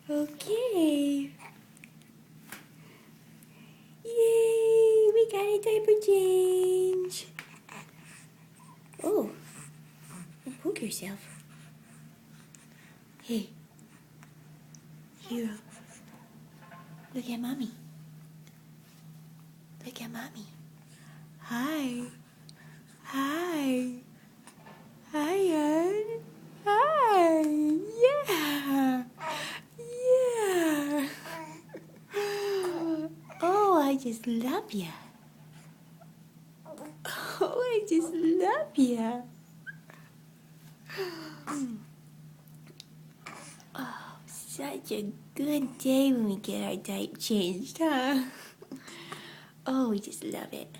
Okay. Yay! We got a diaper change. Oh, don't poke yourself. Hey, Hero, look at mommy. Look at mommy. Hi. Hi. Hi, Ann. Hi. Yeah. Yeah. Oh, I just love ya. Oh, I just love ya. Oh, such a good day when we get our diaper changed, huh? Oh, we just love it.